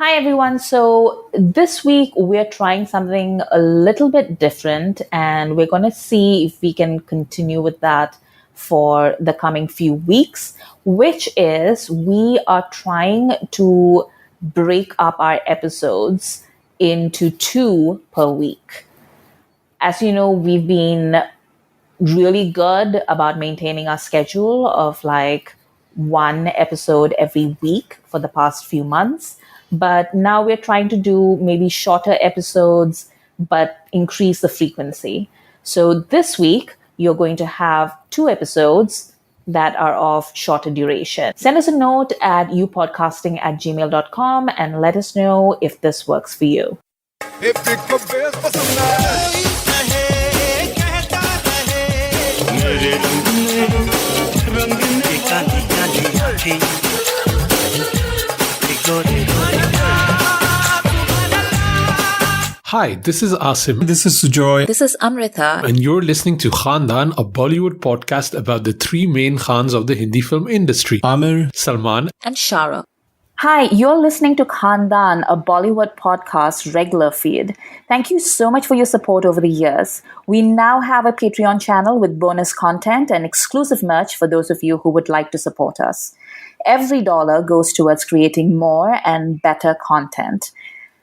Hi, everyone. So, this week we're trying something a little bit different, and we're going to see if we can continue with that for the coming few weeks, which is we are trying to break up our episodes into two per week. As you know, we've been really good about maintaining our schedule of like one episode every week for the past few months. But now we're trying to do maybe shorter episodes, but increase the frequency. So this week, you're going to have two episodes that are of shorter duration. Send us a note at youpodcasting@gmail.com and let us know if this works for you. Hi, this is Asim. This is Sujoy. This is Amrita. And you're listening to Khandaan, a Bollywood podcast about the three main Khans of the Hindi film industry. Amir, Salman, and Shara. Hi, you're listening to Khandaan, a Bollywood podcast regular feed. Thank you so much for your support over the years. We now have a Patreon channel with bonus content and exclusive merch for those of you who would like to support us. Every dollar goes towards creating more and better content.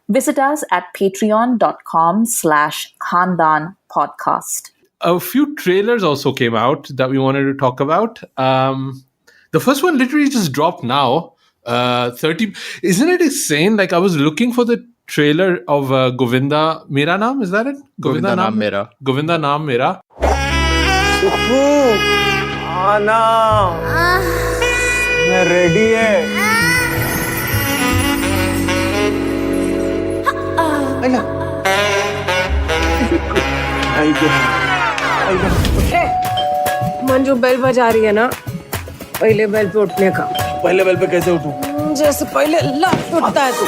Visit us at patreon.com/Khandaan podcast. a few trailers also came out that we wanted to talk about. The first one literally just dropped now. 30. Isn't it insane? Like, I was looking for the trailer of Govinda Mera Naam, is that it? Govinda Naam Mera. Govinda Naam Mera. मैं ready है Manju bell बजा रही है ना, पहले bell पे उठने का। पहले बेल पे कैसे उठूं? जैसे पहले लात उठता है तू।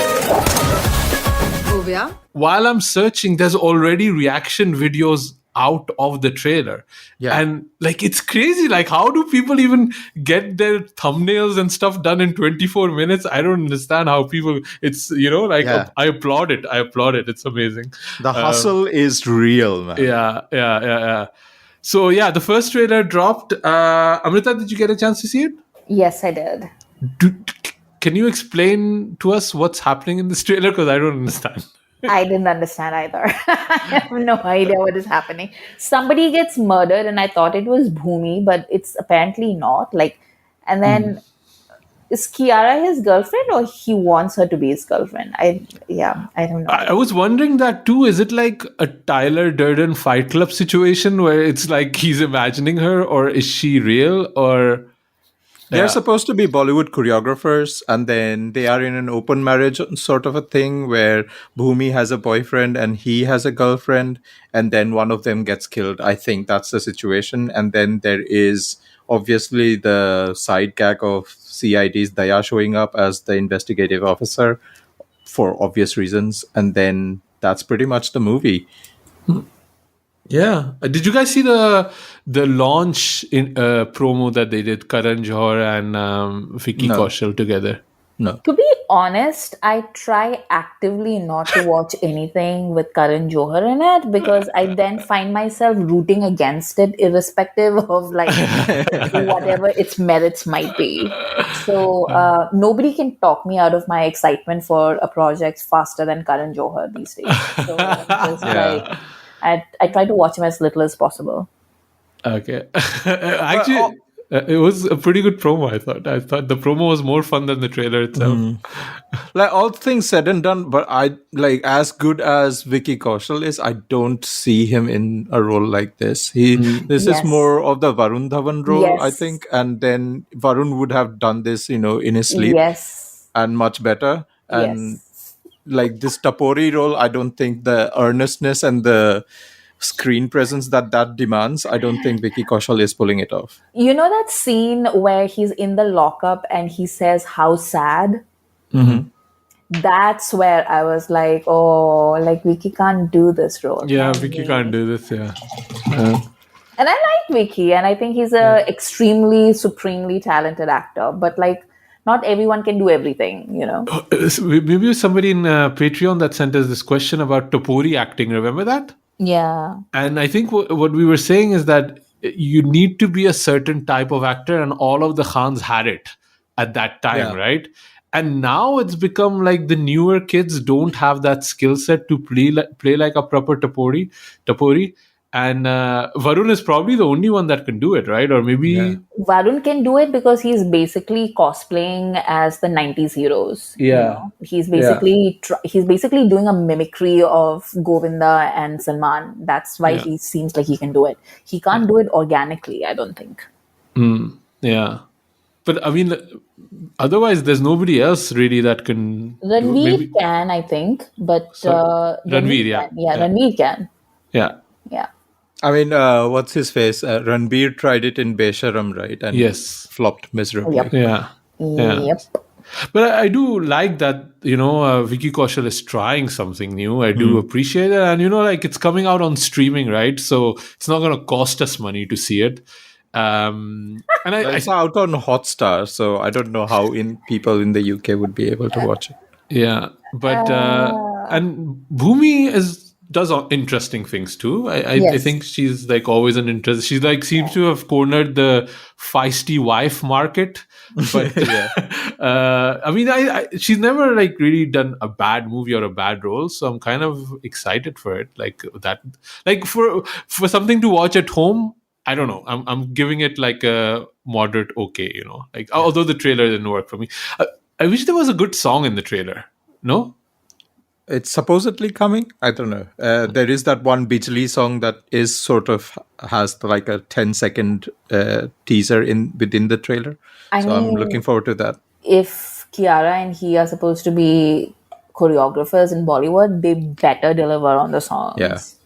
हो गया? While I'm searching, there's already reaction videos out of the trailer. Yeah. And like, it's crazy. Like, how do people even get their thumbnails and stuff done in 24 minutes? I don't understand how people, it's, Yeah. I applaud it. It's amazing. The hustle is real, man. Yeah. So yeah, the first trailer dropped. Amrita, did you get a chance to see it? Yes, I did. Can you explain to us what's happening in this trailer? Because I don't understand. I didn't understand either. I have no idea what is happening. Somebody gets murdered and I thought it was Bhumi, but it's apparently not. And then is Kiara his girlfriend or he wants her to be his girlfriend? I don't know. I was wondering that too. Is it like a Tyler Durden Fight Club situation where it's like he's imagining her, or is she real? Or They're supposed to be Bollywood choreographers, and then they are in an open marriage sort of a thing where Bhumi has a boyfriend and he has a girlfriend, and then one of them gets killed. I think that's the situation. And then there is obviously the side gag of CID's Daya showing up as the investigative officer for obvious reasons. And then that's pretty much the movie. Yeah. Did you guys see the launch in promo that they did, Karan Johar and Vicky Kaushal together? No. To be honest, I try actively not to watch anything with Karan Johar in it because I then find myself rooting against it irrespective of whatever its merits might be. So nobody can talk me out of my excitement for a project faster than Karan Johar these days. So I try to watch him as little as possible. Okay. Actually, it was a pretty good promo, I thought. I thought the promo was more fun than the trailer itself. Like, all things said and done, but I as good as Vicky Kaushal is, I don't see him in a role like this. This is more of the Varun Dhawan role, I think. And then Varun would have done this, in his sleep. Yes. And much better. And like this Tapori role, I don't think the earnestness and the screen presence that demands, I don't think Vicky Kaushal is pulling it off. You know that scene where he's in the lockup and he says, "How sad?" Mm-hmm. That's where I was like, oh, like Vicky can't do this role. Yeah, Vicky can't do this, yeah. And I like Vicky, and I think he's a extremely, supremely talented actor. But not everyone can do everything, Maybe somebody in Patreon that sent us this question about Topori acting. Remember that? Yeah. And I think what we were saying is that you need to be a certain type of actor, and all of the Khans had it at that time, Yeah. right? And now it's become like the newer kids don't have that skill set to play like a proper Topori. And Varun is probably the only one that can do it, right? Or maybe Yeah. Varun can do it because he's basically cosplaying as the 90s heroes. He's basically he's basically doing a mimicry of Govinda and Salman. That's why he seems like he can do it. He can't do it organically, I don't think. Yeah. But I mean, otherwise, there's nobody else really that can. Ranveer can, I think, but Ranveer, yeah. Ranveer can. Yeah. Yeah. I mean, what's his face? Ranbir tried it in Besharam, right? And flopped miserably. Yep. Yeah. Yep. But I do like that, Vicky Kaushal is trying something new. I do appreciate it. And, it's coming out on streaming, right? So it's not going to cost us money to see it. And it's out on Hotstar, so I don't know how people in the UK would be able to watch it. Yeah. But, and Bhumi does interesting things too. I think she's like always an interest. She's like seems to have cornered the feisty wife market. But I mean, she's never like really done a bad movie or a bad role. So I'm kind of excited for it. Like that, like for something to watch at home. I don't know. I'm giving it like a moderate okay. Like although the trailer didn't work for me. I wish there was a good song in the trailer. No. It's supposedly coming. I don't know. There is that one Bijli song that is sort of has like a 10-second teaser within the trailer. I'm looking forward to that. If Kiara and he are supposed to be choreographers in Bollywood, they better deliver on the songs.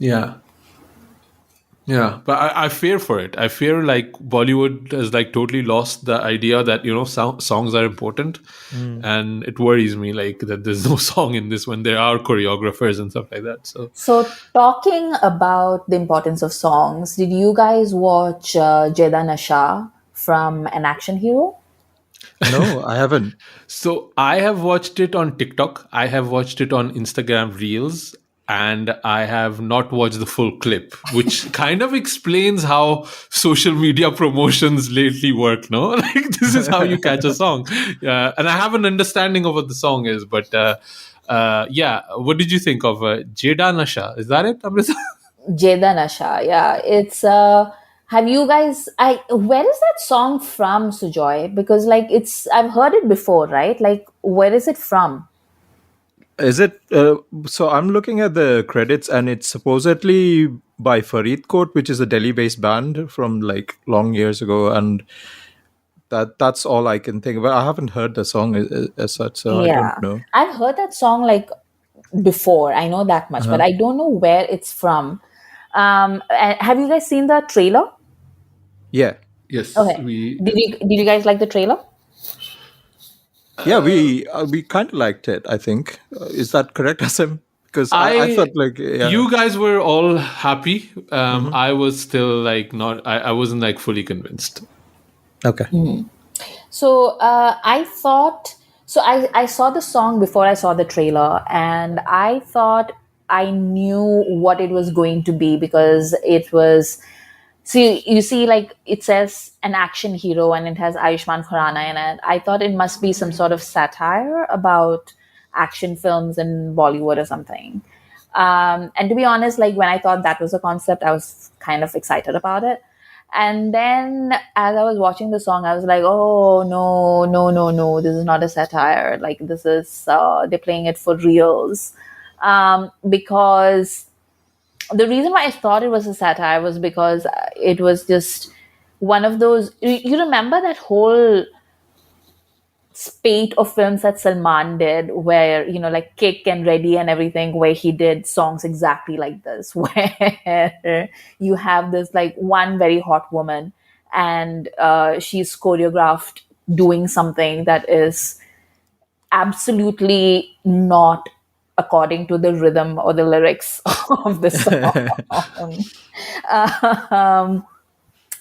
Yeah, but I fear for it. I fear like Bollywood has like totally lost the idea that songs are important, and it worries me like that there's no song in this when there are choreographers and stuff like that. So talking about the importance of songs, did you guys watch Jeda Nasha from An Action Hero? No, I haven't. So I have watched it on TikTok. I have watched it on Instagram Reels. And I have not watched the full clip, which kind of explains how social media promotions lately work, no? Like, this is how you catch a song. And I have an understanding of what the song is. But, what did you think of Jeda Nasha? Is that it, Amrita? Jeda Nasha, yeah. It's... have you guys... where is that song from, Sujoy? Because, like, I've heard it before, right? Like, where is it from? Is it so? I'm looking at the credits, and it's supposedly by Faridkot, which is a Delhi-based band from like long years ago, and that's all I can think about. I haven't heard the song as such, so I don't know. I've heard that song like before. I know that much, but I don't know where it's from. Have you guys seen the trailer? Yeah. Yes. Okay. Did you guys like the trailer? Yeah, we kind of liked it, I think. Is that correct, Asim? Because I thought like... Yeah. You guys were all happy. I was still like not... I wasn't like fully convinced. Okay. So I thought... So I saw the song before I saw the trailer, and I thought I knew what it was going to be because it was... So you see, like, it says An Action Hero and it has Ayushmann Khurana in it. I thought it must be some sort of satire about action films in Bollywood or something. And to be honest, like, when I thought that was a concept, I was kind of excited about it. And then as I was watching the song, I was like, oh, no, this is not a satire. Like, this is, they're playing it for reals. Because... The reason why I thought it was a satire was because it was just one of those... You remember that whole spate of films that Salman did where, like Kick and Ready and everything, where he did songs exactly like this, where you have this like one very hot woman and she's choreographed doing something that is absolutely not according to the rhythm or the lyrics of the song.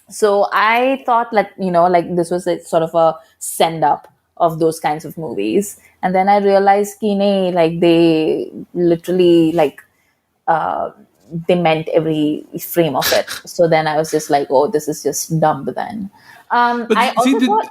So I thought like, like this was a sort of a send up of those kinds of movies. And then I realized ki nahi, like they literally like they meant every frame of it. So then I was just like, oh, this is just dumb then. But I see, also thought,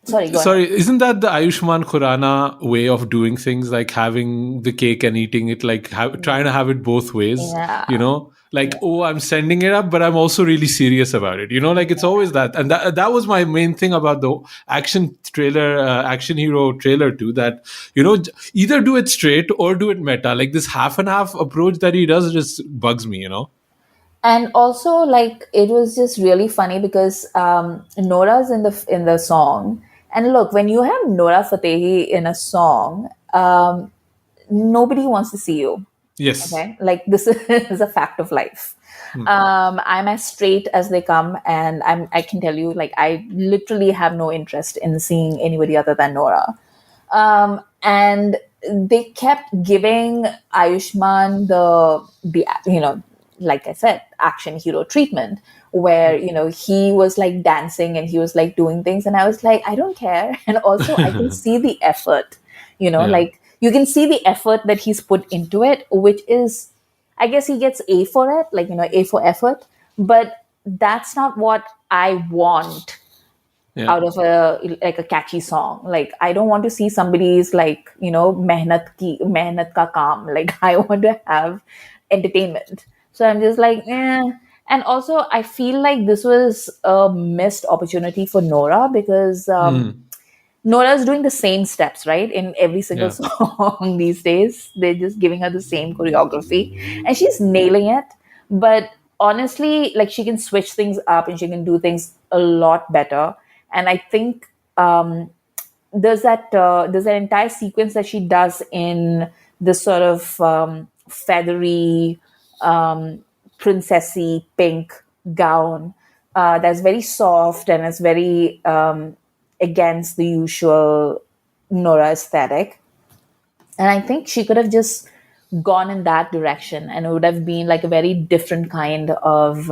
sorry, go ahead. sorry, isn't that the Ayushmann Khurana way of doing things, like having the cake and eating it, like trying to have it both ways? Yeah. You know, like, oh, I'm sending it up, but I'm also really serious about it. You know, like it's always that, and that was my main thing about the action trailer, action hero trailer too. That, you know, either do it straight or do it meta. Like this half and half approach that he does just bugs me. You know. And also, like, it was just really funny because Nora's in the song, and look, when you have Nora Fatehi in a song, nobody wants to see you. Yes. Okay, like this is a fact of life. I'm as straight as they come, and I can tell you, like, I literally have no interest in seeing anybody other than Nora. And they kept giving Ayushmann the you know, like I said, action hero treatment, where, you know, he was like dancing and he was like doing things, and I was like, I don't care. And also I can see the effort, you know, like you can see the effort that he's put into it, which is, I guess he gets A for it, like, you know, A for effort, but that's not what I want out of a catchy song. Like, I don't want to see somebody's, like, you know, mehnat ka kaam. Like, I want to have entertainment. So I'm just like, eh. And also, I feel like this was a missed opportunity for Nora because Nora's doing the same steps, right? In every single song these days. They're just giving her the same choreography and she's nailing it. But honestly, like, she can switch things up and she can do things a lot better. And I think there's an entire sequence that she does in this sort of feathery, princessy pink gown that's very soft and it's very against the usual Nora aesthetic. And I think she could have just gone in that direction and it would have been like a very different kind of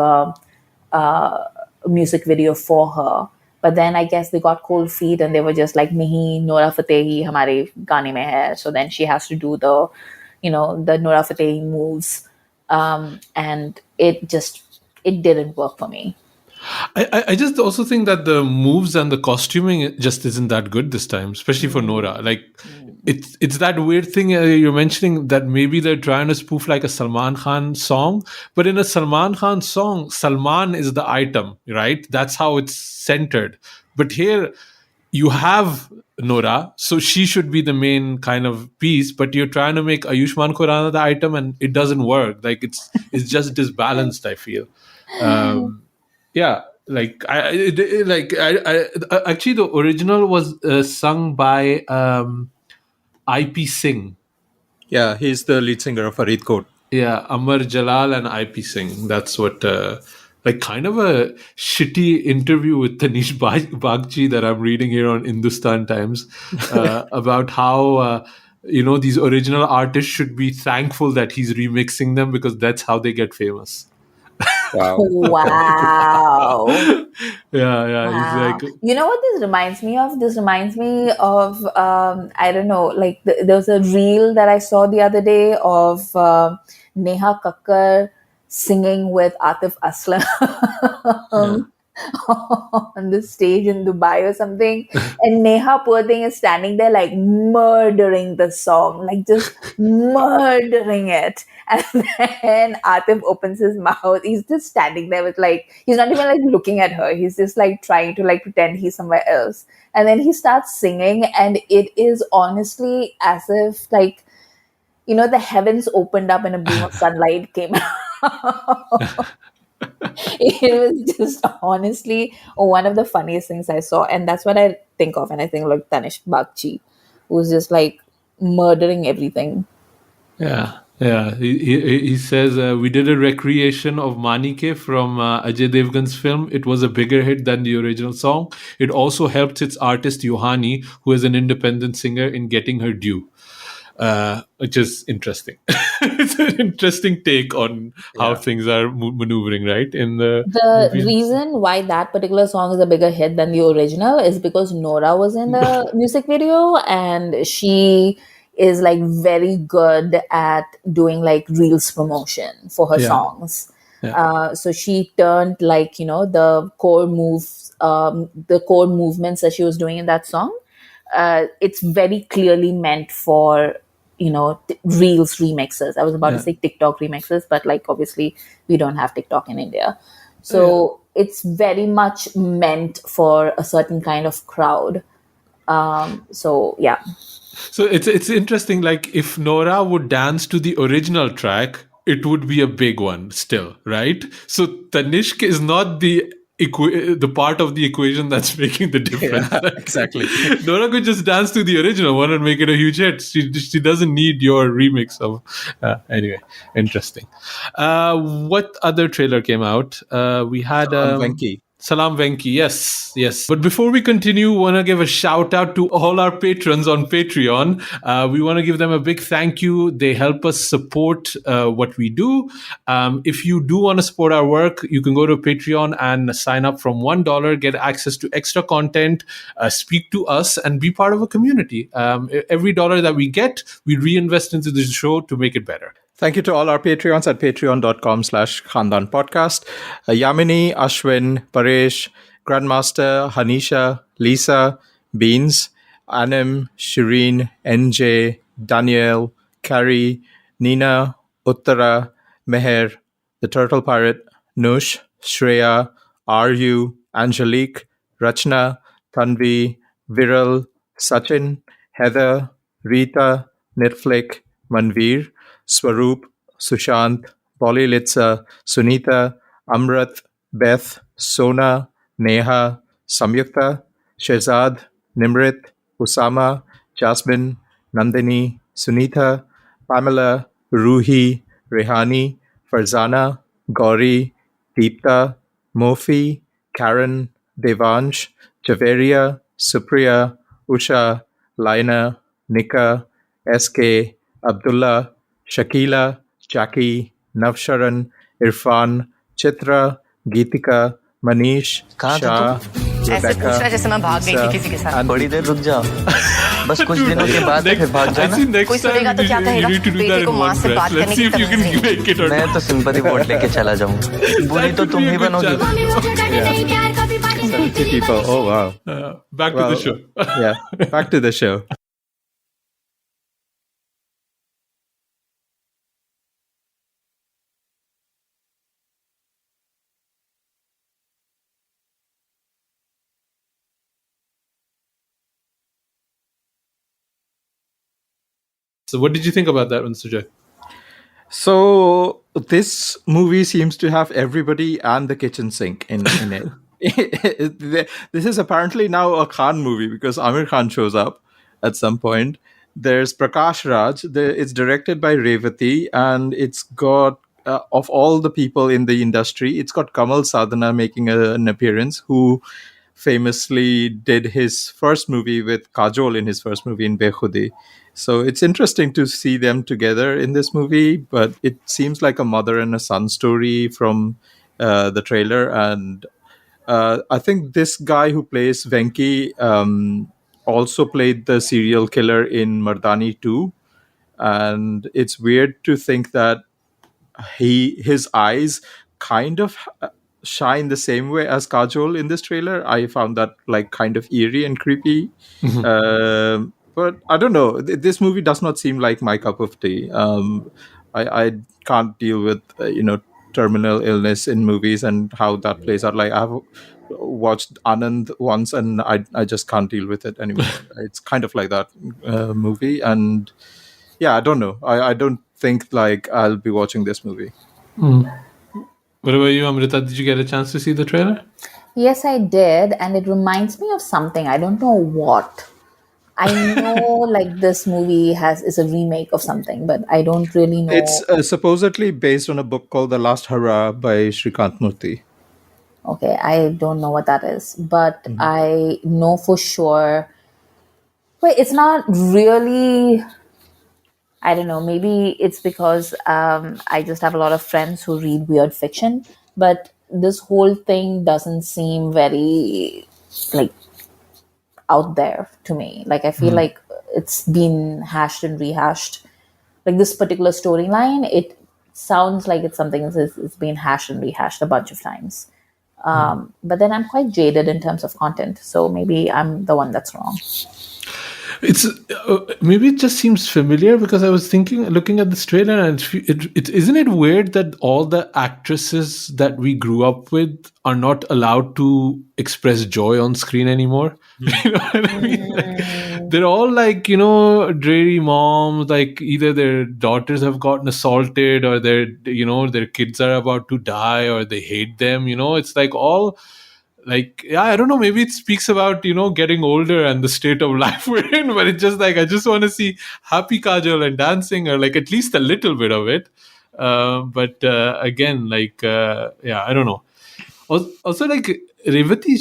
music video for her. But then I guess they got cold feet and they were just like, nahi, Nora Fatehi hamare gaane mein hai. So then she has to do the Nora Fatehi moves. And it didn't work for me. I just also think that the moves and the costuming just isn't that good this time, especially for Nora. Like, it's that weird thing you're mentioning that maybe they're trying to spoof like a Salman Khan song, but in a Salman Khan song, Salman is the item, right? That's how it's centered. But here you have Nora, so she should be the main kind of piece, but you're trying to make Ayushmann Khurana the item and it doesn't work. Like, it's just disbalanced, I feel. Yeah, like I actually the original was sung by IP Singh. Yeah, he's the lead singer of Faridkot. Yeah, Amar Jalal and IP Singh. That's what like kind of a shitty interview with Tanish Bagchi that I'm reading here on Hindustan Times about how these original artists should be thankful that he's remixing them because that's how they get famous. Wow. Wow. Yeah. Wow. He's like, you know what this reminds me of? This reminds me of, I don't know, like there was a reel that I saw the other day of Neha Kakkar singing with Atif Aslam on the stage in Dubai or something. And Neha, poor thing, is standing there like murdering the song, like just murdering it. And then Atif opens his mouth. He's just standing there with like, he's not even like looking at her. He's just like trying to like pretend he's somewhere else. And then he starts singing and it is honestly as if like, the heavens opened up and a beam of sunlight came out. It was just honestly one of the funniest things I saw. And that's what I think of. And I think like Tanish Bagchi, who's just like murdering everything. Yeah. He says, we did a recreation of Manike from Ajay Devgan's film. It was a bigger hit than the original song. It also helped its artist Yohani, who is an independent singer, in getting her due. which is interesting. It's an interesting take on how things are maneuvering, right? In the movie. reason why that particular song is a bigger hit than the original is because Nora was in the music video, and she is like very good at doing like reels promotion for her songs. So she turned like, the core moves, the core movements that she was doing in that song. It's very clearly meant for, reels remixes. I was about to say TikTok remixes, but like obviously we don't have TikTok in India. So it's very much meant for a certain kind of crowd. So yeah. So it's interesting. Like if Nora would dance to the original track, it would be a big one still, right? So Tanishq is not the part of the equation that's making the difference. Yeah, exactly. Nora could just dance to the original one and make it a huge hit. She doesn't need your remix of. Anyway, interesting. What other trailer came out? We had Venky. Salaam Venky, yes. But before we continue, want to give a shout out to all our patrons on Patreon. We want to give them a big thank you. They help us support what we do. If you do want to support our work, you can go to Patreon and sign up from $1, get access to extra content, speak to us, and be part of a community. Every dollar that we get, we reinvest into the show to make it better. Thank you to all our Patreons at patreon.com/Khandaan podcast. Yamini, Ashwin, Paresh, Grandmaster, Hanisha, Lisa, Beans, Anim, Shireen, NJ, Daniel, Carrie, Nina, Uttara, Meher, The Turtle Pirate, Nush, Shreya, Aryu, Angelique, Rachna, Tanvi, Viral, Sachin, Heather, Rita, Nitflick, Manveer, Swaroop, Sushant, Polly Litsa, Sunita, Amrat, Beth, Sona, Neha, Samyukta, Shehzad, Nimrit, Usama, Jasmine, Nandini, Sunita, Pamela, Ruhi, Rehani, Farzana, Gauri, Deepta, Mofi, Karen, Devansh, Javeria, Supriya, Usha, Laina, Nika, SK, Abdullah, Shakila, Jackie, Navsharan, Irfan, Chitra, Geetika, Manish, Shah, ऐसे पूछना जैसे मैं भाग गई थी किसी के साथ। थोड़ी देर रुक जाओ, बस कुछ दिनों के बाद फिर भाग जाना। कोई सुनेगा तो क्या कहेगा? बेटे को माँ से बात करने की तमीज़ नहीं। मैं तो सिंपैथी वोट लेके चला जाऊंगा। बुरी तो तुम ही बनोगी। 70 people. Oh wow. Back to the show. Yeah, back to the show. So what did you think about that one, Sujoy? So this movie seems to have everybody and the kitchen sink in it. This is apparently now a Khan movie because Amir Khan shows up at some point. There's Prakash Raj. It's directed by Revati, and it's got of all the people in the industry, it's got Kamal Sadhana making an appearance, who famously did his first movie with Kajol in his first movie in Bekhudi. So it's interesting to see them together in this movie, but it seems like a mother and a son story from the trailer. And I think this guy who plays Venky also played the serial killer in Mardani 2. And it's weird to think that his eyes kind of shine the same way as Kajol in this trailer. I found that like kind of eerie and creepy. But I don't know. This movie does not seem like my cup of tea. I can't deal with terminal illness in movies and how that plays out. Like I've watched Anand once and I just can't deal with it anymore. It's kind of like that movie, and yeah, I don't know. I don't think like I'll be watching this movie. What about you, Amrita? Did you get a chance to see the trailer? Yes, I did, and it reminds me of something. I don't know what. I know like this movie is a remake of something, but I don't really know. It's supposedly based on a book called The Last Hurrah by Shrikant Murthy. Okay, I don't know what that is, but I know for sure. Wait, it's not really. I don't know, maybe it's because I just have a lot of friends who read weird fiction, but this whole thing doesn't seem very like out there to me. Like I feel like it's been hashed and rehashed. Like this particular storyline, it sounds like it's something it's been hashed and rehashed a bunch of times. But then I'm quite jaded in terms of content, so maybe I'm the one that's wrong. It's maybe it just seems familiar because I was thinking, looking at this trailer, and it isn't it weird that all the actresses that we grew up with are not allowed to express joy on screen anymore. You know what I mean? Like, they're all like, dreary moms. Like either their daughters have gotten assaulted, or their kids are about to die, or they hate them. It's like all. Like, yeah, I don't know, maybe it speaks about getting older and the state of life we're in, but it's just like I just want to see happy Kajol and dancing, or like at least a little bit of it. But again, like yeah, I don't know. Also like Revati,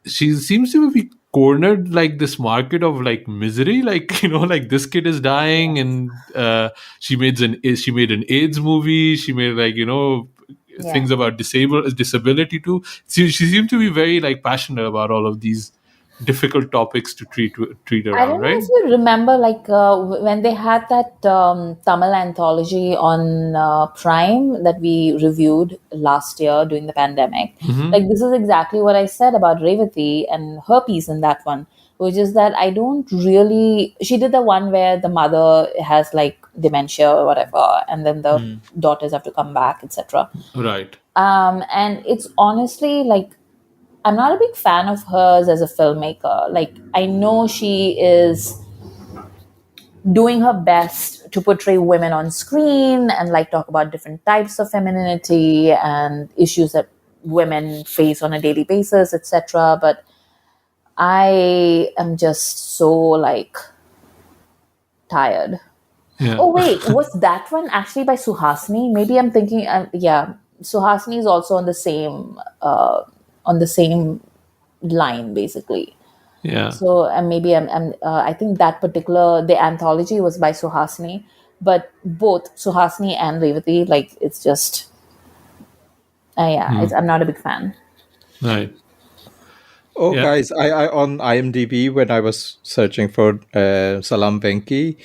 she seems to be cornered like this market of like misery, like like this kid is dying, and she made an AIDS movie, she made like things about disability too. She seemed to be very like passionate about all of these difficult topics to treat I around, don't know right? if you remember, like when they had that Tamil anthology on Prime that we reviewed last year during the pandemic. Like this is exactly what I said about Revati and her piece in that one, which is that I don't really. She did the one where the mother has like dementia or whatever, and then the daughters have to come back, etc. Right. And it's honestly like I'm not a big fan of hers as a filmmaker. Like, I know she is doing her best to portray women on screen and like talk about different types of femininity and issues that women face on a daily basis, etc. But I am just so like tired. Yeah. Oh wait, was that one actually by Suhasini? Maybe I'm thinking. Yeah, Suhasini is also on the same line basically. Yeah. So maybe I think that particular the anthology was by Suhasini, but both Suhasini and Revati, like it's just I'm not a big fan. Right. Oh, Yeah. guys, I on IMDb when I was searching for Salaam Venky,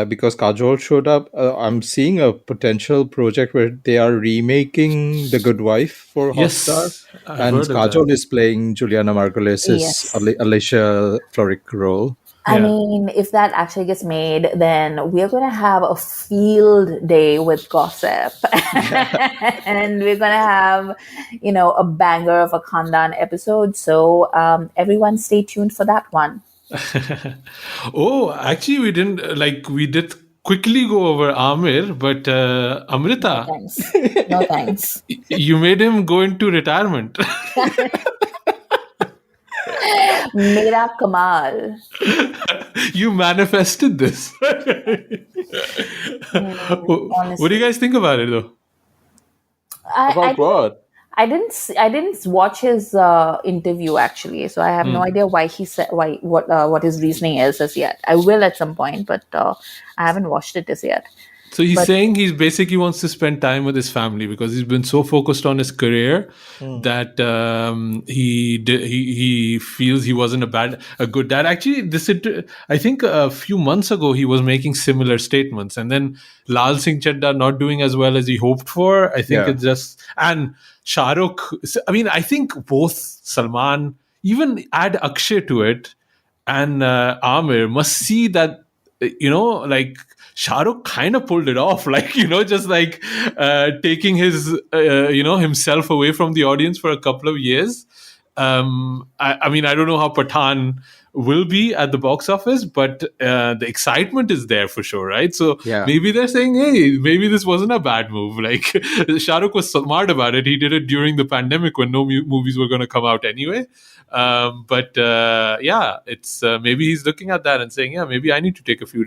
because Kajol showed up, I'm seeing a potential project where they are remaking The Good Wife for Hotstar, Yes, I've and heard of Kajol that. is playing Juliana Margulies' Yes. Alicia Florrick role. I Yeah. mean, if that actually gets made, then we're going to have a field day with gossip. And we're going to have, a banger of a Khandaan episode. So everyone stay tuned for that one. Oh, actually, we didn't we did quickly go over Amir, but Amrita, Thanks. No thanks. you made him go into retirement. Mera Kamal. You manifested this. What do you guys think about it, though? About what? I didn't watch his interview actually, so I have no idea why he said what his reasoning is as yet. I will at some point, but I haven't watched it as yet. So he's saying he basically wants to spend time with his family because he's been so focused on his career that he feels he wasn't a good dad. Actually, I think a few months ago he was making similar statements, and then Lal Singh Chadda not doing as well as he hoped for. I think it's just, and Shah Rukh. I mean, I think both Salman, even add Akshay to it, and Amir must see that like Shah Rukh kind of pulled it off, like just like taking his himself away from the audience for a couple of years. I mean, I don't know how Pathan will be at the box office, but the excitement is there for sure, right? So maybe they're saying, hey, maybe this wasn't a bad move. Like Shah Rukh was smart about it. He did it during the pandemic when no movies were going to come out anyway. But it's maybe he's looking at that and saying, yeah, maybe I need to take a few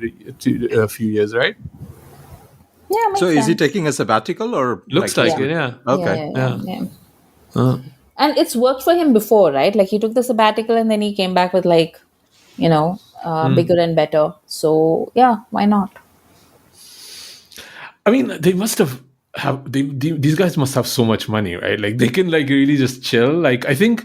years, right? Yeah. So is he taking a sabbatical or looks like it? Yeah. Okay. Yeah. And it's worked for him before, right? Like he took the sabbatical and then he came back with like, bigger and better. So yeah, why not? I mean, they must have these guys must have so much money, right? Like they can like really just chill. Like I think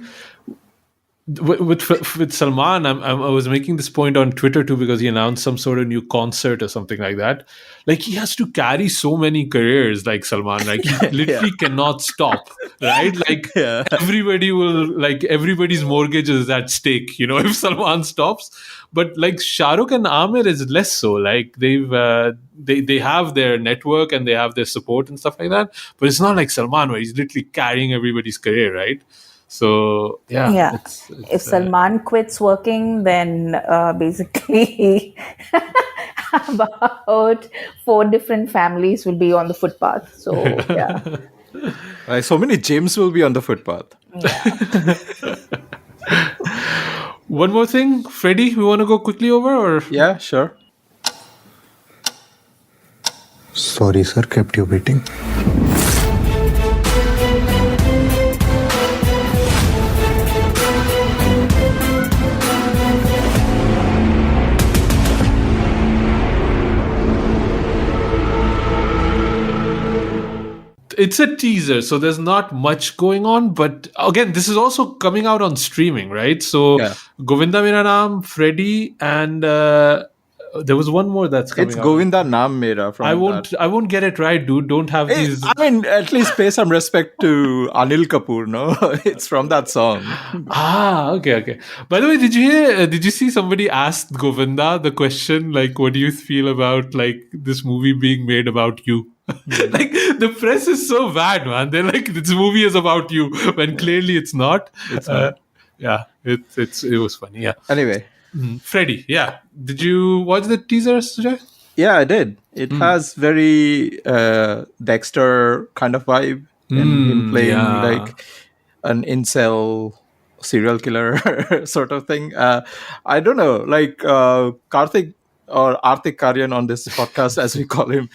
with Salman, I was making this point on Twitter too because he announced some sort of new concert or something like that. Like he has to carry so many careers, like Salman. Like he literally cannot stop, right? Like everybody will, like everybody's mortgage is at stake, you know, if Salman stops. But like Shah Rukh and Amir is less so. Like they have their network and they have their support and stuff like that. But it's not like Salman where he's literally carrying everybody's career, right? So yeah. If Salman quits working, then basically about 4 different families will be on the footpath. So yeah, like so many gyms will be on the footpath. Yeah. One more thing, Freddy, we want to go quickly over, or Yeah, sure. Sorry, sir, kept you waiting. it's a teaser, so there's not much going on. But again, this is also coming out on streaming, right? So Govinda Naam, Freddy, and there was one more that's coming It's out. Govinda Naam Mera. From I won't get it right, dude. Don't have these. I mean, at least pay some respect to Anil Kapoor, no? It's from that song. Okay. By the way, did you see somebody asked Govinda the question, like, what do you feel about like this movie being made about you? Like the press is so bad, man. They're like, this movie is about you when clearly it's not. It's not. It was funny. Yeah. Anyway, Freddy. Yeah. Did you watch the teaser, Sujoy? Yeah, I did. It has very Dexter kind of vibe in him playing like an incel serial killer sort of thing. I don't know, like Kartik or Artik Aryan on this podcast, as we call him,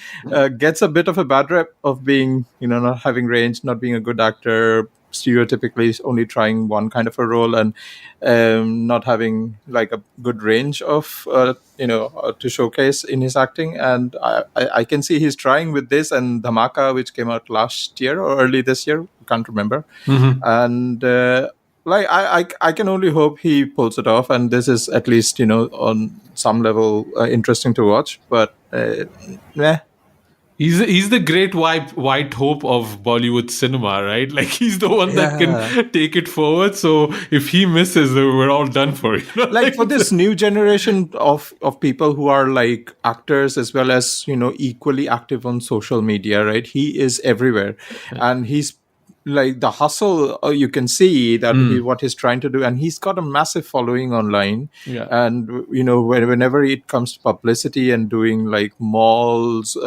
gets a bit of a bad rep of being, not having range, not being a good actor, stereotypically only trying one kind of a role, and not having like a good range of to showcase in his acting. And I can see he's trying with this and Dhamaka, which came out last year or early this year, can't remember. And I can only hope he pulls it off, and this is at least on some level interesting to watch. But He's the great white hope of Bollywood cinema, right? Like he's the one that can take it forward. So if he misses, we're all done for it. Like for this new generation of people who are like actors as well as equally active on social media, right? He is everywhere, and he's like the hustle. You can see that what he's trying to do, and he's got a massive following online. And whenever it comes to publicity and doing like malls,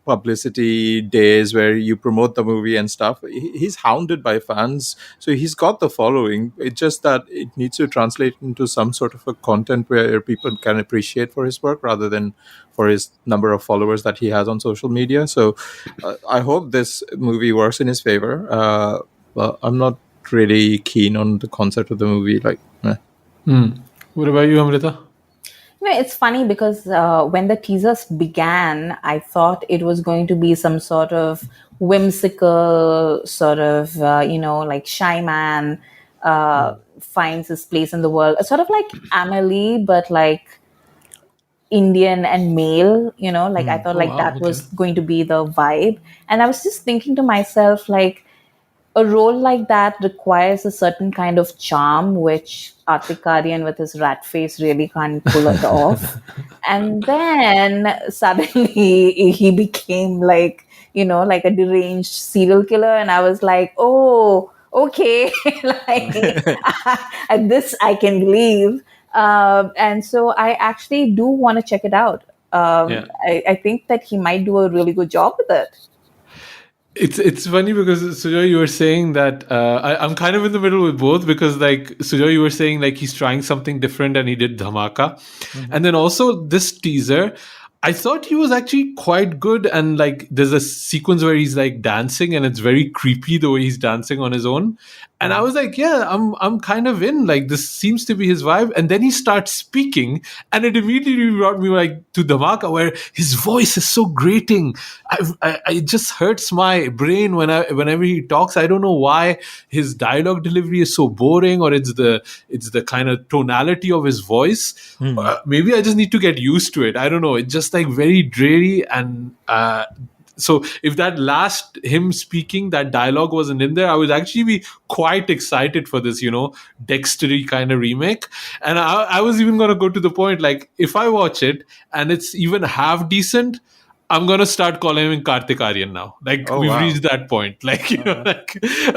publicity days where you promote the movie and stuff, he's hounded by fans. So he's got the following. It's just that it needs to translate into some sort of a content where people can appreciate for his work rather than for his number of followers that he has on social media. So I hope this movie works in his favor. But I'm not really keen on the concept of the movie. What about you, Amrita? It's funny because when the teasers began, I thought it was going to be some sort of whimsical sort of, like shy man finds his place in the world. Sort of like Amelie, but like Indian and male, I thought that was going to be the vibe. And I was just thinking to myself, like, a role like that requires a certain kind of charm, which Artik Aryan with his rat face really can't pull it off. And then suddenly he became like, like a deranged serial killer. And I was like, oh, okay. Like, this I can believe. And so I actually do want to check it out. I think that he might do a really good job with it. It's funny because Sujoy, you were saying that I'm kind of in the middle with both, because like Sujoy, you were saying like he's trying something different and he did Dhamaka, and then also this teaser, I thought he was actually quite good. And like there's a sequence where he's like dancing and it's very creepy the way he's dancing on his own. And I was like, yeah, I'm kind of in. Like, this seems to be his vibe. And then he starts speaking, and it immediately brought me like to Dhamaka, where his voice is so grating. It just hurts my brain whenever he talks. I don't know why his dialogue delivery is so boring, or it's the kind of tonality of his voice. Maybe I just need to get used to it. I don't know. It's just like very dreary and. So if that last him speaking, that dialogue wasn't in there, I would actually be quite excited for this, Dextery kind of remake. And I was even going to go to the point, like, if I watch it and it's even half decent, I'm going to start calling him Kartik Aryan now. Like, we've reached that point. Like,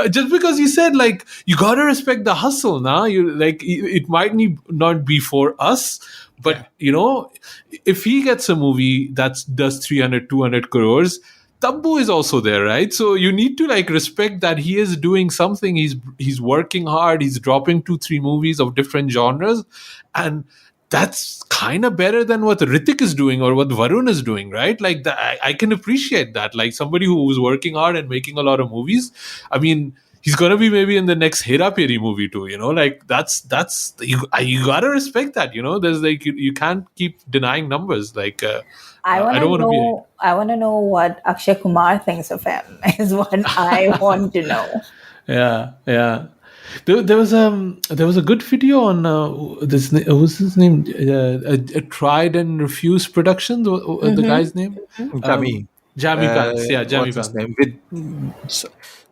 just because you said, like, you got to respect the hustle now. It might not be for us. But, if he gets a movie that does 300, 200 crores, Tabbu is also there, right? So you need to respect that he is doing something. He's working hard. He's dropping 2-3 movies of different genres. And that's kind of better than what Hrithik is doing or what Varun is doing, right? Like, I can appreciate that. Like, somebody who was working hard and making a lot of movies. I mean, he's gonna be maybe in the next Hera Peri movie too, like that's you gotta respect that, There's you can't keep denying numbers. Like I want to know what Akshay Kumar thinks of him is what I want to know. Yeah. There was a good video on this. What's his name? A Tried and Refused Productions. The guy's name? Jamie Pants. Yeah, Jamie Pants.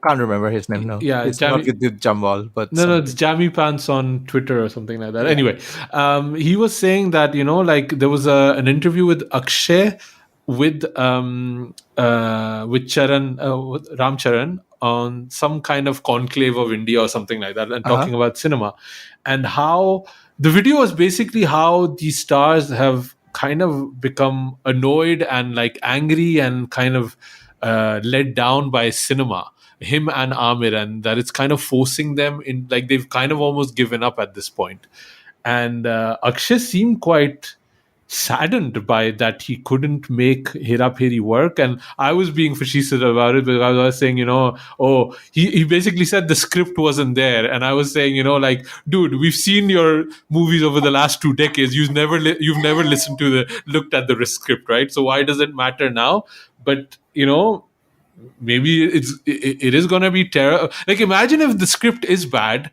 Can't remember his name now. Yeah, it's not with Jamwal, but no, it's Jamie Pants on Twitter or something like that. Yeah. Anyway, he was saying that there was an interview with Akshay with Charan, Ram Charan on some kind of conclave of India or something like that, and talking about cinema, and how the video was basically how these stars have kind of become annoyed and angry and kind of let down by cinema. Him and Amir, and that it's kind of forcing them in, they've kind of almost given up at this point. And Akshay seemed quite saddened by that he couldn't make Hera Peri work. And I was being facetious about it because I was saying, he basically said the script wasn't there. And I was saying, dude, we've seen your movies over the last 2 decades. You've never looked at the script, right? So why does it matter now? But, maybe it is going to be terrible. Like, imagine if the script is bad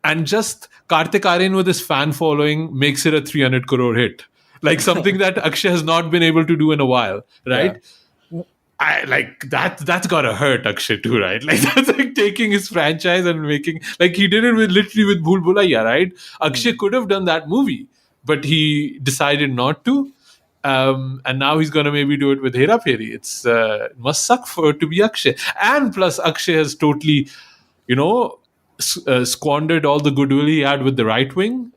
and just Kartik Aryan with his fan following makes it a 300 crore hit. Like something that Akshay has not been able to do in a while, right? Yeah. That's gotta hurt Akshay too, right? Like, that's like taking his franchise and making, he did it literally with Bhool Bhulaiya, right? Akshay could have done that movie, but he decided not to. And now he's going to maybe do it with Hera Peri. It must suck to be Akshay. And plus, Akshay has totally, squandered all the goodwill he had with the right wing.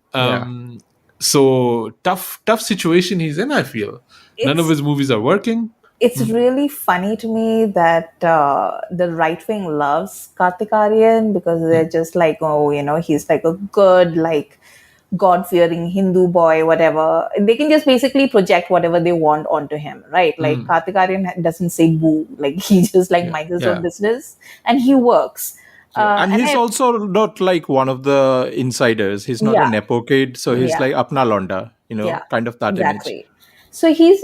So tough situation he's in, I feel. None of his movies are working. It's really funny to me that the right wing loves Kartik Aryan because they're just he's like a good, God-fearing Hindu boy, whatever. They can just basically project whatever they want onto him, right? Like, Kartik Aryan doesn't say boo. Like, he just minds his own business and he works. And he's also not one of the insiders. He's not a nepo kid, so he's like apna londa, kind of that image. So he's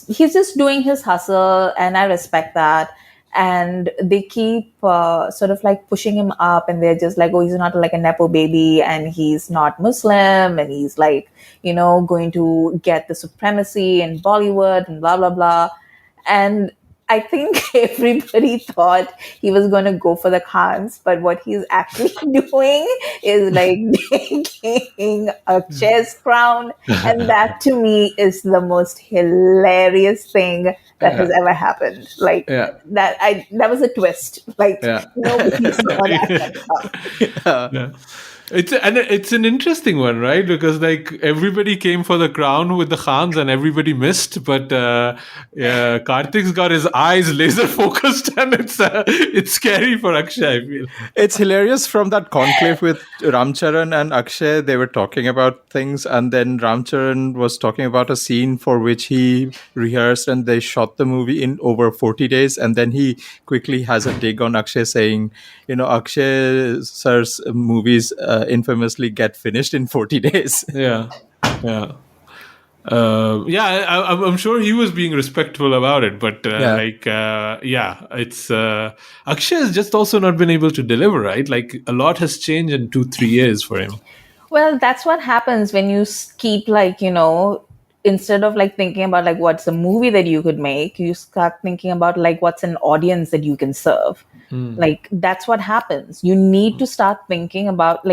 just doing his hustle, and I respect that. And they keep sort of pushing him up, and they're just he's not a nepo baby, and he's not Muslim, and he's going to get the supremacy in Bollywood and blah blah blah. And I think everybody thought he was going to go for the Khans, but what he's actually doing is taking Akshay's crown, and that to me is the most hilarious thing that has ever happened. That was a twist. Nobody saw that. It's an interesting one, right? Because like everybody came for the crown with the Khans and everybody missed, but Kartik's got his eyes laser focused, and it's scary for Akshay, I feel. It's hilarious from that conclave with Ramcharan and Akshay. They were talking about things, and then Ramcharan was talking about a scene for which he rehearsed, and they shot the movie in over 40 days. And then he quickly has a dig on Akshay, saying, Akshay sir's movies infamously get finished in 40 days. Yeah. I'm sure he was being respectful about it, but it's Akshay has just also not been able to deliver, right? Like a lot has changed in 2-3 years for him. Well, that's what happens when you keep instead of thinking about what's a movie that you could make, you start thinking about what's an audience that you can serve. That's what happens. You need to start thinking about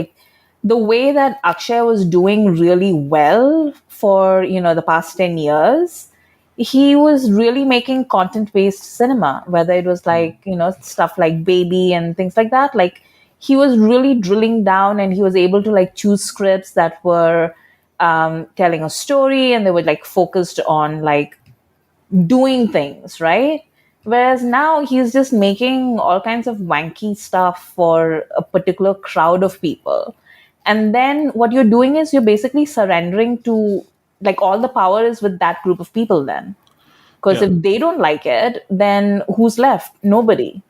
the way that Akshay was doing really well for, the past 10 years. He was really making content-based cinema, whether it was stuff like Baby and things like that. He was really drilling down, and he was able to choose scripts that were telling a story, and they were focused on doing things, right? Whereas now he's just making all kinds of wanky stuff for a particular crowd of people. And then what you're doing is you're basically surrendering to all the power is with that group of people then. Because if they don't like it, then who's left? Nobody.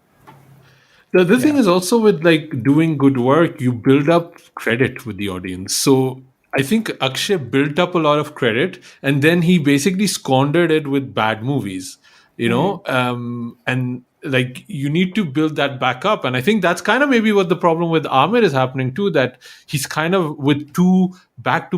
The other thing is also with doing good work, you build up credit with the audience. So I think Akshay built up a lot of credit, and then he basically squandered it with bad movies, and you need to build that back up. And I think that's kind of maybe what the problem with Amir is happening too, that he's kind of with 2 back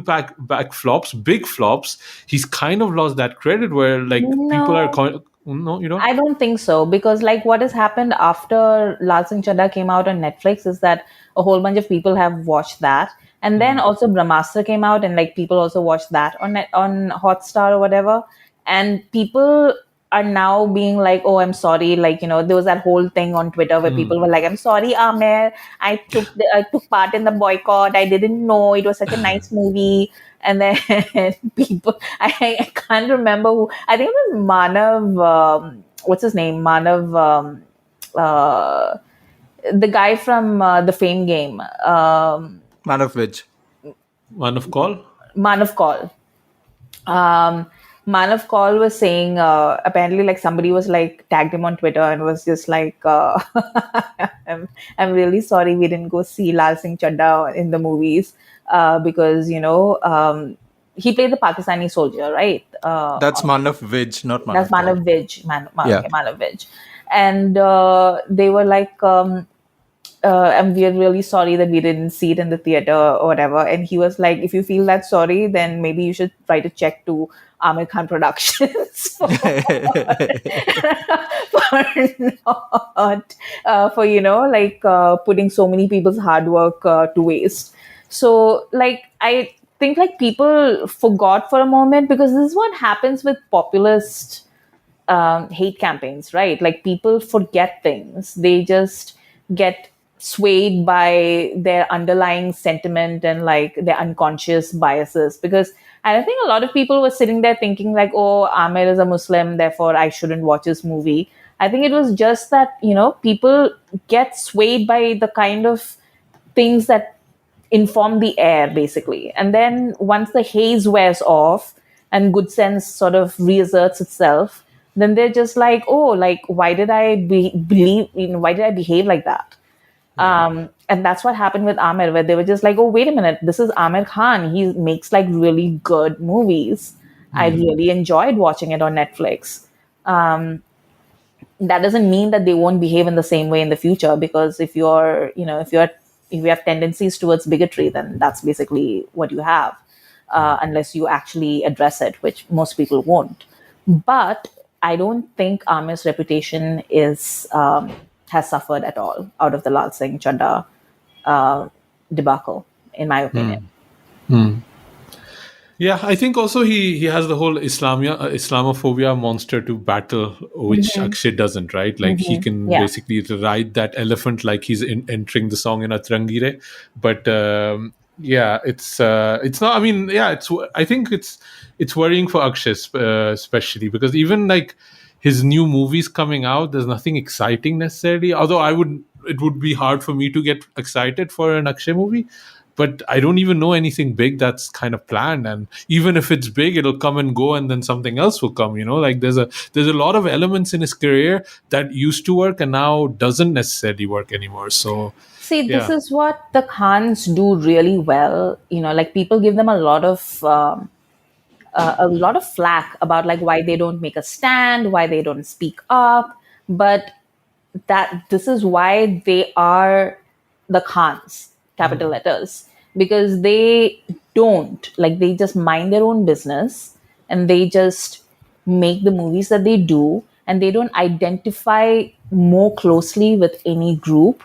flops, big flops, he's kind of lost that credit where people are no, you know? I don't think so, because what has happened after Lal Singh Chaddha came out on Netflix is that a whole bunch of people have watched that. And then also Brahmastra came out, and people also watched that on Hotstar or whatever. And people are now being oh, I'm sorry. There was that whole thing on Twitter where people were I'm sorry, Amir. I took part in the boycott. I didn't know it was such a nice movie. And then people, I can't remember who. I think it was Manav. What's his name? Manav. The guy from the Fame game. Man of which? Man of Call? Man of Call. Man of Call was saying, apparently somebody was tagged him on Twitter and was just I'm really sorry we didn't go see Lal Singh Chaddha in the movies because, he played the Pakistani soldier, right? That's Man of Vij, not Man that's of Man Call. of Vij. Man of Vij. And they were and we're really sorry that we didn't see it in the theater or whatever. And he was if you feel that sorry, then maybe you should write a check to Amir Khan Productions for putting so many people's hard work to waste. So I think people forgot for a moment, because this is what happens with populist hate campaigns, right? People forget things. They just get swayed by their underlying sentiment and their unconscious biases. Because I think a lot of people were sitting there thinking oh, Amir is a Muslim, therefore I shouldn't watch his movie. I think it was just that, people get swayed by the kind of things that inform the air, basically. And then once the haze wears off and good sense sort of reasserts itself, then they're just why did I why did I behave like that? And that's what happened with Amir, where they were just oh, wait a minute, this is Amir Khan. He makes really good movies. I really enjoyed watching it on Netflix. That doesn't mean that they won't behave in the same way in the future, because if you have tendencies towards bigotry, then that's basically what you have, unless you actually address it, which most people won't. But I don't think Amir's reputation has suffered at all out of the Lal Singh Chaddha debacle, in my opinion. Yeah, I think also he has the whole Islamophobia monster to battle, which Akshay doesn't, right? Like he can Yeah. basically ride that elephant like he's entering the song in Atrangire. But yeah, it's not. I mean, yeah, I think it's worrying for Akshay, especially because even like his new movies coming out, there's nothing exciting necessarily. Although it would be hard for me to get excited for an Akshay movie. But I don't even know anything big that's kind of planned. And even if it's big, it'll come and go, and then something else will come. Like there's a lot of elements in his career that used to work and now doesn't necessarily work anymore. So see, this is what the Khans do really well. Like people give them a lot of flack about like why they don't make a stand, why they don't speak up, but this is why they are the Khans, capital letters, because they don't, like, they just mind their own business and they just make the movies that they do, and they don't identify more closely with any group.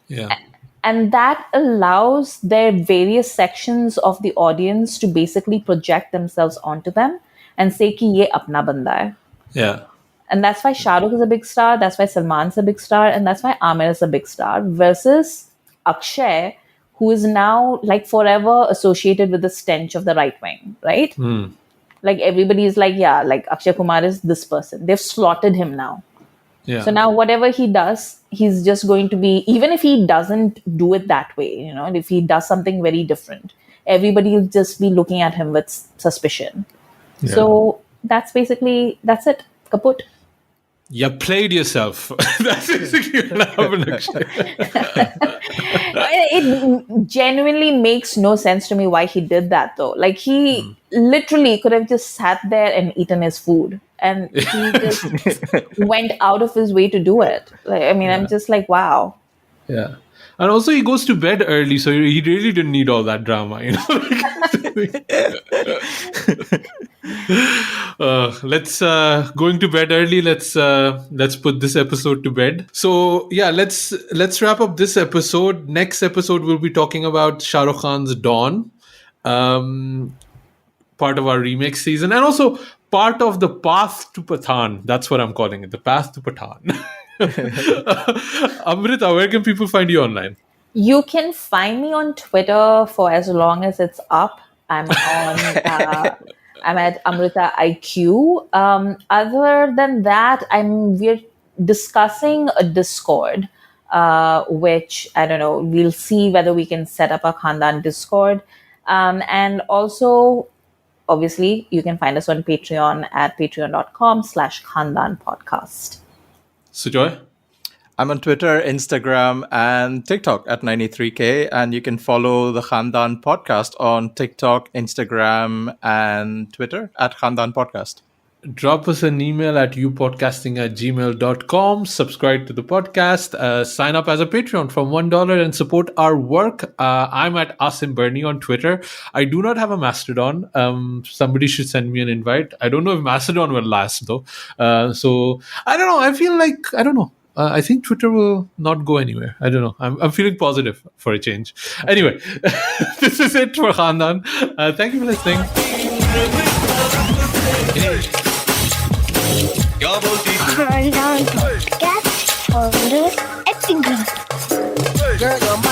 Yeah. And that allows their various sections of the audience to basically project themselves onto them and say ki ye apna banda hai. Yeah. And that's why Shah Rukh is a big star, that's why Salman's a big star, and that's why Amir is a big star, versus Akshay, who is now like forever associated with the stench of the right wing, right? Like everybody is like, yeah, like Akshay Kumar is this person. They've slaughtered him now. Yeah. So now whatever he does, he's just going to be, even if he doesn't do it that way, if he does something very different, everybody will just be looking at him with suspicion. Yeah. So that's it. Kaput. You played yourself. That's basically what happened, Akshay. It genuinely makes no sense to me why he did that, though. Like, he literally could have just sat there and eaten his food, and he just went out of his way to do it. Like, I mean, I'm just like, wow. Yeah. And also he goes to bed early, so he really didn't need all that drama, Let's going to bed early. Let's put this episode to bed. So yeah, let's wrap up this episode. Next episode we'll be talking about Shah Rukh Khan's Dawn, part of our remake season, and also part of the path to Pathan. That's what I'm calling it, the path to Pathan. Amrita, where can people find you online? You can find me on Twitter for as long as it's up. I'm on. I'm at Amrita IQ. Other than that, we're discussing a Discord, which I don't know. We'll see whether we can set up a Khandaan Discord, and also, obviously, you can find us on Patreon at patreon.com/Khandaan Podcast. Sujoy? I'm on Twitter, Instagram, and TikTok at 93K. And you can follow the Khandaan Podcast on TikTok, Instagram, and Twitter at Khandaan Podcast. Drop us an email at youpodcasting@gmail.com. Subscribe to the podcast. Sign up as a Patreon from $1 and support our work. I'm at Asim Bernie on Twitter. I do not have a Mastodon. Somebody should send me an invite. I don't know if Mastodon will last, though. So I don't know. I feel like, I don't know. I think Twitter will not go anywhere. I don't know. I'm feeling positive for a change. Anyway, this is it for Khandaan. Thank you for listening. Khandaan Podcast, Founders Acting. Girl, you're my